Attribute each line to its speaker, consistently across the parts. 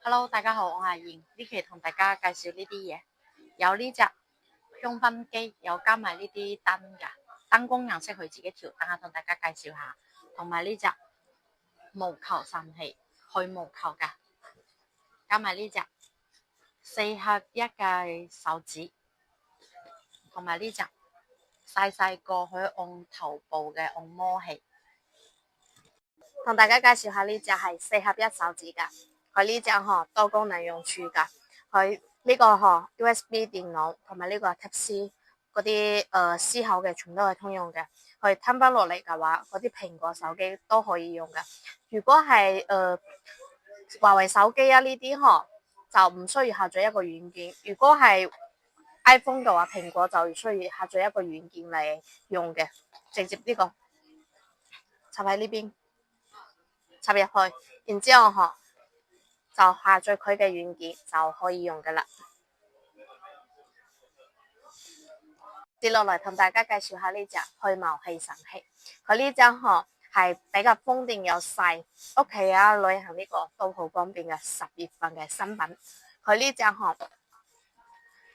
Speaker 1: Hello，大家好，我係阿燕，呢期同大家介紹呢啲嘢，有呢隻香薰機，有加埋呢啲燈噶，燈光顏色佢自己調，等下同大家介紹下，同埋呢隻毛球神器，去毛球噶，加埋呢隻4合1嘅手指，同埋呢隻細細個去按頭部嘅按摩器，同大家介紹下呢隻係4合1手指噶。佢呢隻多功能用處噶，佢呢個USB 電腦同埋呢個 Type C 嗰啲C 口嘅全都係通用嘅。佢吞翻落嚟嘅話，嗰啲蘋果手機都可以用嘅。如果係華為手機啊呢啲就唔需要下載一個軟件。如果係 iPhone 嘅話，蘋果就需要下載一個軟件嚟用嘅。直接呢個插喺呢邊，插入去，然之後就下載佢嘅軟件就可以用噶啦。接落嚟同大家介紹下呢隻去毛器神器，佢呢隻係比較方便又細，屋企啊旅行呢個都好方便嘅10月份嘅新品。佢呢隻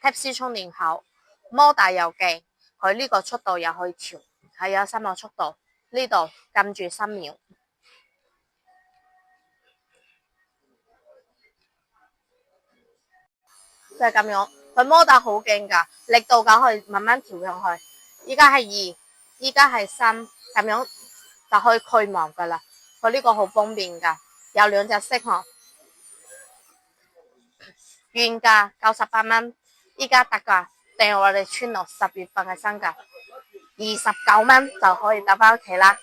Speaker 1: Type C 充電口，摩打有記，佢呢個速度又可以調，係有3個速度，呢度撳住3秒。就係咁樣，佢摩打好勁噶，力度梗可以慢慢調上去。依家係2，依家係3，咁樣就可以去毛噶啦。佢呢個好方便噶，有2隻色原價98蚊，依家特價訂我哋村落10月份嘅新價29蚊就可以帶翻屋企啦。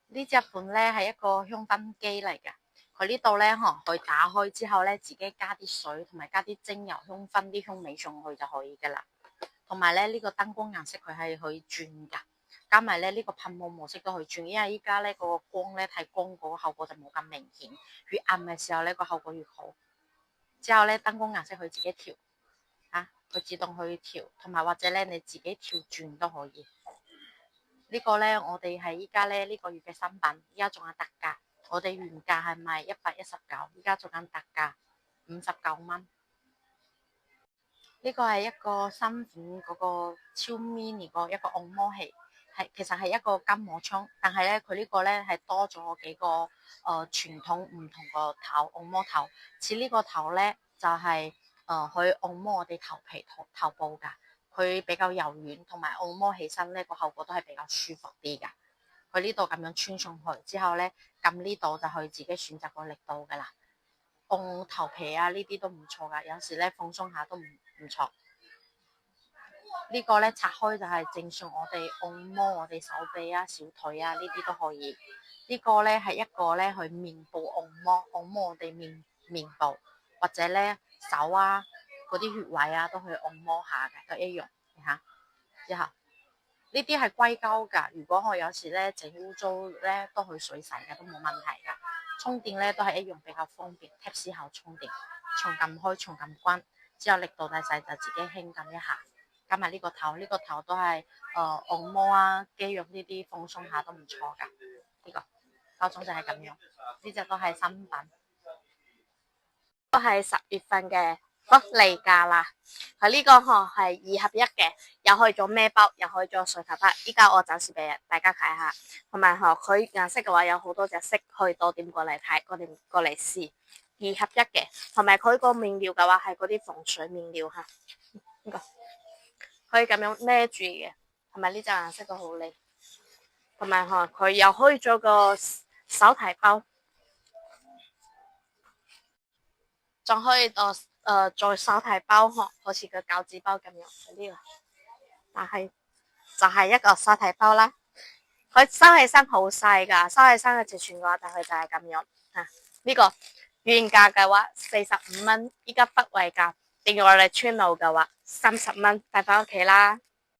Speaker 1: 呢隻款咧係一個香薰機嚟嘅。佢呢度咧，佢打開之後咧，自己加啲水同埋加啲精油香薰啲香味上去就可以噶啦。同埋咧，呢個燈光顏色佢係可以轉噶，加埋咧呢個噴霧模式都可以轉，因為依家咧個光咧太光，嗰個效果就冇咁明顯。越暗嘅時候咧個效果越好。之後咧燈光顏色佢自己調，佢自動去調，同埋或者咧你自己調轉都可以。呢個咧我哋係依家咧呢個月嘅新品，依家仲有特價。我哋原價係賣119，依家做緊特價59蚊。呢個係一個新款嗰個超 mini 個一個按摩器，其實係一個筋膜槍，但係咧佢呢個咧係多咗幾個傳統唔同個頭按摩頭，似呢個頭咧就係去按摩我哋頭皮頭部噶，佢比較柔軟，同埋按摩起身咧個效果都係比較舒服啲噶。佢呢度咁樣穿上去之後咧，撳呢度就可以自己選擇個力度噶啦。按頭皮啊呢啲都唔錯噶，有時咧放鬆下都唔錯。呢個咧拆開就係正常我哋按摩我哋手臂啊、小腿啊呢啲都可以。呢個咧係一個咧去面部按摩我哋面部，或者咧手啊嗰啲穴位啊都可以按摩下嘅，都一樣吓。之後呢啲係硅膠噶，如果我有時咧整污糟咧都可以水洗嘅，都冇問題噶。充電咧都係一樣比較方便 ，Type C 口充電，從撳開從撳關，之後力度大細就自己輕撳一下。加埋呢個頭，呢個頭都係按摩啊肌肉呢啲放鬆下都唔錯噶。呢個包裝就係咁樣，呢隻都係新品，都係10月份嘅福利價啦。佢呢個係2合1嘅，又可以做孭包，又可以做水頭包。依家我暫時俾大家睇下，同埋佢顏色嘅話有好多隻色，可以多點過嚟睇，過嚟試。2合1嘅，同埋佢個面料嘅話係嗰啲防水面料吓。呢個可以咁樣孭住嘅，同埋呢隻顏色都好靚，同埋佢又可以做個手提包，仲可以做手提包好似個餃子包咁樣呢個，但係就係一個手提包啦。佢收起身好細噶，收起身嘅尺寸嘅話，大概就係咁樣啊。呢個原價嘅話45蚊，依家不為價，訂我哋村路嘅話30蚊，帶翻屋企啦。